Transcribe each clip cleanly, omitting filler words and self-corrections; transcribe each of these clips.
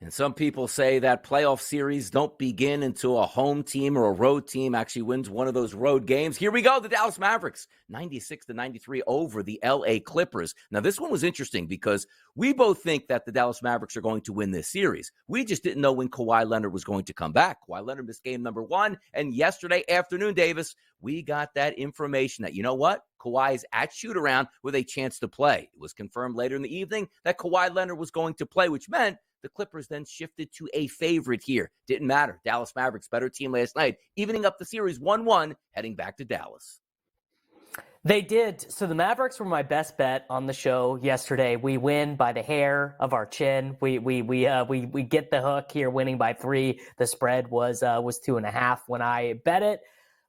And some people say that playoff series don't begin until a home team or a road team actually wins one of those road games. Here we go, the Dallas Mavericks, 96-93 over the LA Clippers. Now, this one was interesting because we both think that the Dallas Mavericks are going to win this series. We just didn't know when Kawhi Leonard was going to come back. Kawhi Leonard missed game number 1, and yesterday afternoon, Davis, we got that information that, you know what? Kawhi is at shoot-around with a chance to play. It was confirmed later in the evening that Kawhi Leonard was going to play, which meant the Clippers then shifted to a favorite here. Didn't matter. Dallas Mavericks, better team last night, evening up the series 1-1, heading back to Dallas. They did. So the Mavericks were my best bet on the show yesterday. We win by the hair of our chin. We get the hook here, winning by 3. The spread was 2.5 when I bet it.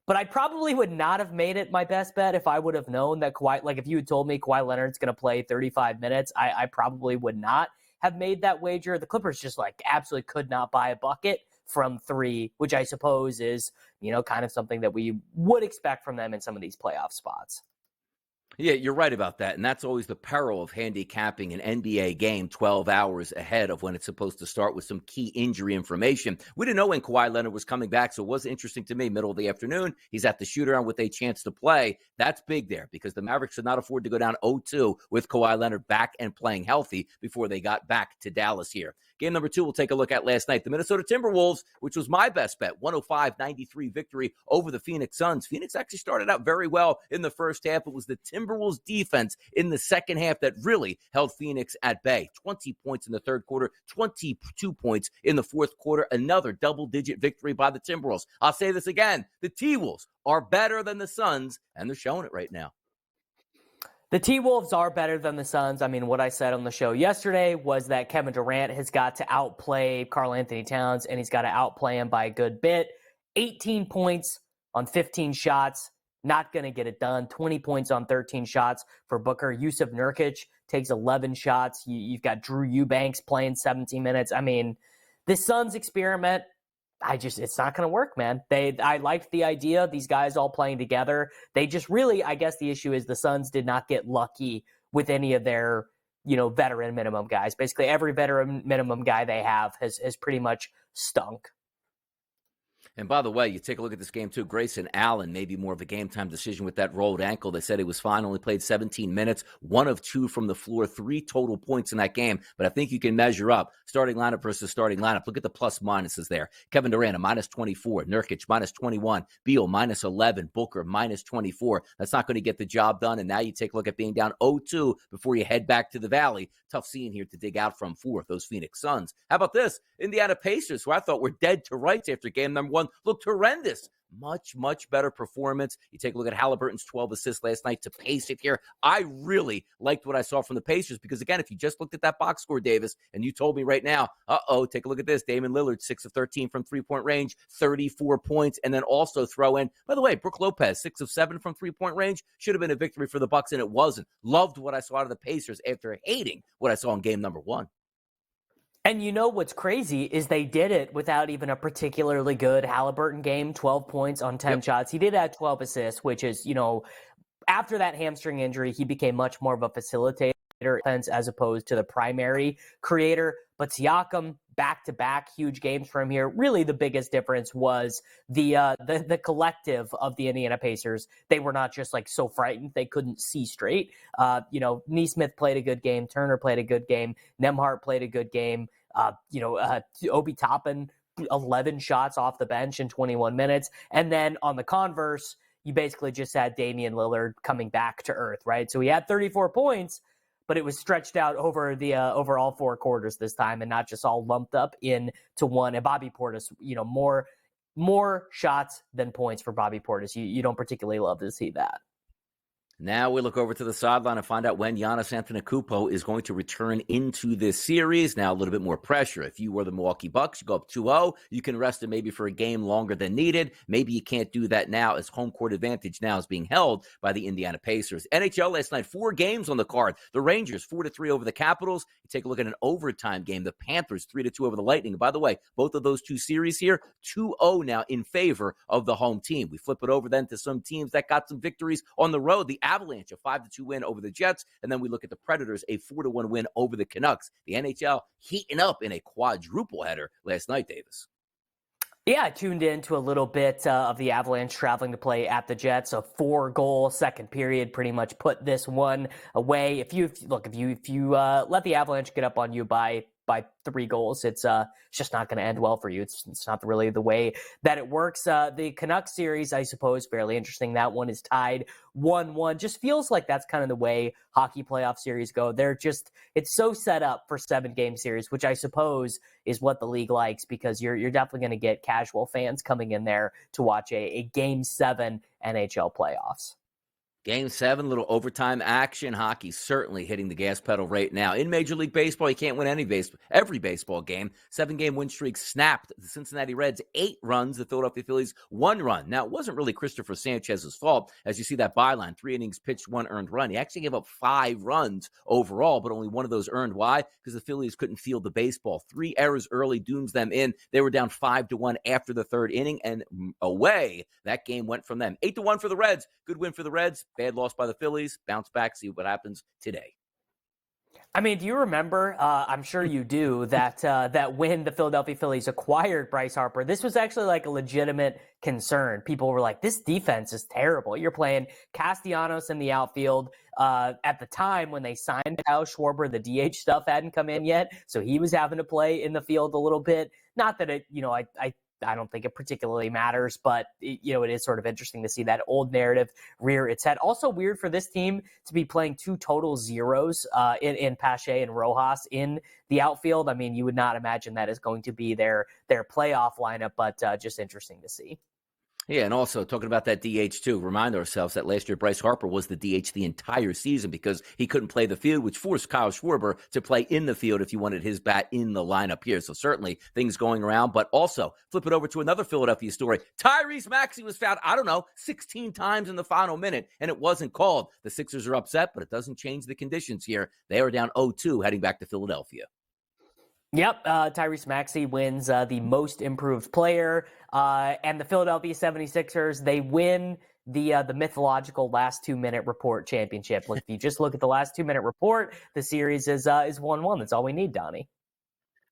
But I probably would not have made it my best bet if I would have known that if you had told me Kawhi Leonard's going to play 35 minutes, I probably would not have made that wager. The Clippers just absolutely could not buy a bucket from 3, which I suppose is, kind of something that we would expect from them in some of these playoff spots. Yeah, you're right about that. And that's always the peril of handicapping an NBA game 12 hours ahead of when it's supposed to start with some key injury information. We didn't know when Kawhi Leonard was coming back, so it was interesting to me. Middle of the afternoon, he's at the shoot-around with a chance to play. That's big there because the Mavericks could not afford to go down 0-2 with Kawhi Leonard back and playing healthy before they got back to Dallas here. Game number 2, we'll take a look at last night. The Minnesota Timberwolves, which was my best bet, 105-93 victory over the Phoenix Suns. Phoenix actually started out very well in the first half. It was the Timberwolves defense in the second half that really held Phoenix at bay. 20 points in the third quarter, 22 points in the fourth quarter. Another double-digit victory by the Timberwolves. I'll say this again. The T-Wolves are better than the Suns, and they're showing it right now. The T-Wolves are better than the Suns. I mean, what I said on the show yesterday was that Kevin Durant has got to outplay Karl Anthony Towns, and he's got to outplay him by a good bit. 18 points on 15 shots, not going to get it done. 20 points on 13 shots for Booker. Yusuf Nurkic takes 11 shots. You've got Drew Eubanks playing 17 minutes. I mean, the Suns experiment, it's not going to work, man. I liked the idea, these guys all playing together. They just really, I guess the issue is the Suns did not get lucky with any of their, veteran minimum guys. Basically, every veteran minimum guy they have has pretty much stunk. And by the way, you take a look at this game too. Grayson Allen, maybe more of a game-time decision with that rolled ankle. They said he was fine, only played 17 minutes, 1 of 2 from the floor, 3 total points in that game. But I think you can measure up starting lineup versus starting lineup. Look at the plus-minuses there. Kevin Durant, a -24. Nurkic, -21. Beal, -11. Booker, -24. That's not going to get the job done. And now you take a look at being down 0-2 before you head back to the Valley. Tough scene here to dig out from for those Phoenix Suns. How about this? Indiana Pacers, who I thought were dead to rights after game number 1, looked horrendous. Much, much better performance. You take a look at Halliburton's 12 assists last night to pace it here. I really liked what I saw from the Pacers because, again, if you just looked at that box score, Davis, and you told me right now, take a look at this. Damian Lillard, 6 of 13 from three-point range, 34 points, and then also throw in, by the way, Brook Lopez, 6 of 7 from three-point range. Should have been a victory for the Bucks, and it wasn't. Loved what I saw out of the Pacers after hating what I saw in game number 1. And what's crazy is they did it without even a particularly good Halliburton game, 12 points on 10 shots. He did have 12 assists, which is, after that hamstring injury, he became much more of a facilitator as opposed to the primary creator. But Siakam, back-to-back huge games for him here. Really the biggest difference was the collective of the Indiana Pacers. They were not just so frightened they couldn't see straight. Nesmith played a good game. Turner played a good game. Nembhard played a good game. Obi Toppin, 11 shots off the bench in 21 minutes. And then on the converse, you basically just had Damian Lillard coming back to earth, right? So he had 34 points, but it was stretched out over over all 4 quarters this time and not just all lumped up into one. And Bobby Portis, more shots than points for Bobby Portis. You don't particularly love to see that. Now we look over to the sideline and find out when Giannis Antetokounmpo is going to return into this series. Now a little bit more pressure. If you were the Milwaukee Bucks, you go up 2-0. You can rest him maybe for a game longer than needed. Maybe you can't do that now as home court advantage now is being held by the Indiana Pacers. NHL last night, 4 games on the card. The Rangers, 4-3 over the Capitals. You take a look at an overtime game. The Panthers, 3-2 over the Lightning. And by the way, both of those 2 series here, 2-0 now in favor of the home team. We flip it over then to some teams that got some victories on the road. The Avalanche, a 5-2 win over the Jets. And then we look at the Predators, a 4-1 win over the Canucks. The NHL heating up in a quadruple header last night, Davis. Yeah, I tuned in to a little bit of the Avalanche traveling to play at the Jets. A 4-goal second period pretty much put this one away. If you let the Avalanche get up on you by 3 goals, it's just not going to end well for you. It's not really the way that it works. The Canucks series, I suppose, fairly interesting. That one is tied 1-1. Just feels like that's kind of the way hockey playoff series go. It's so set up for 7-game series, which I suppose is what the league likes, because you're definitely going to get casual fans coming in there to watch a Game 7 NHL playoffs. Game 7, little overtime action. Hockey certainly hitting the gas pedal right now. In Major League Baseball, you can't win every baseball game. 7-game win streak snapped. The Cincinnati Reds 8 runs. The Philadelphia Phillies 1 run. Now, it wasn't really Christopher Sanchez's fault. As you see that byline, 3 innings pitched, 1 earned run. He actually gave up 5 runs overall, but only 1 of those earned. Why? Because the Phillies couldn't field the baseball. 3 errors early dooms them in. They were down 5-1 after the 3rd inning, and away that game went from them. 8-1 for the Reds. Good win for the Reds. Bad loss by the Phillies. Bounce back, see what happens today. I mean, do you remember, I'm sure you do, that when the Philadelphia Phillies acquired Bryce Harper, this was actually like a legitimate concern. People were like, this defense is terrible. You're playing Castellanos in the outfield. At the time when they signed Kyle Schwarber, the DH stuff hadn't come in yet, so he was having to play in the field a little bit. Not that it, I don't think it particularly matters, but it is sort of interesting to see that old narrative rear its head. Also weird for this team to be playing 2 total zeros in Pache and Rojas in the outfield. I mean, you would not imagine that is going to be their playoff lineup, but just interesting to see. Yeah, and also talking about that DH too, remind ourselves that last year Bryce Harper was the DH the entire season because he couldn't play the field, which forced Kyle Schwarber to play in the field if you wanted his bat in the lineup here. So certainly things going around, but also flip it over to another Philadelphia story. Tyrese Maxey was fouled, 16 times in the final minute, and it wasn't called. The Sixers are upset, but it doesn't change the conditions here. They are down 0-2 heading back to Philadelphia. Yep, Tyrese Maxey wins the most improved player, and the Philadelphia 76ers, they win the mythological last 2-minute report championship. If you just look at the last 2-minute report, the series is 1-1. That's all we need, Donnie.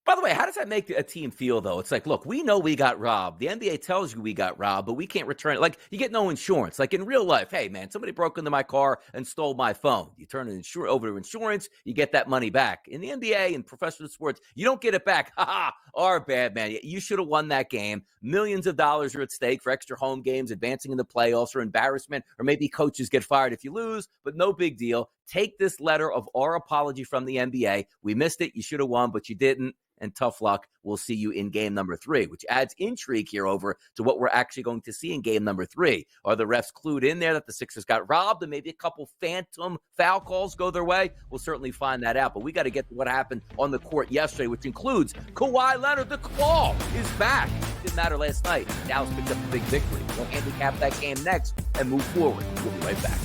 By the way, how does that make a team feel, though? It's like, look, we know we got robbed. The NBA tells you we got robbed, but we can't return it. Like, you get no insurance. Like, in real life, hey, man, somebody broke into my car and stole my phone. You turn it over to insurance, you get that money back. In the NBA and professional sports, you don't get it back. Ha-ha, our bad, man. You should have won that game. Millions of dollars are at stake for extra home games, advancing in the playoffs, or embarrassment, or maybe coaches get fired if you lose, but no big deal. Take this letter of our apology from the NBA. We missed it. You should have won, but you didn't. And tough luck. We'll see you in game number 3, which adds intrigue here over to what we're actually going to see in game number 3. Are the refs clued in there that the Sixers got robbed and maybe a couple phantom foul calls go their way? We'll certainly find that out. But we got to get to what happened on the court yesterday, which includes Kawhi Leonard. The claw is back. Didn't matter last night. Dallas picked up a big victory. We'll handicap that game next and move forward. We'll be right back.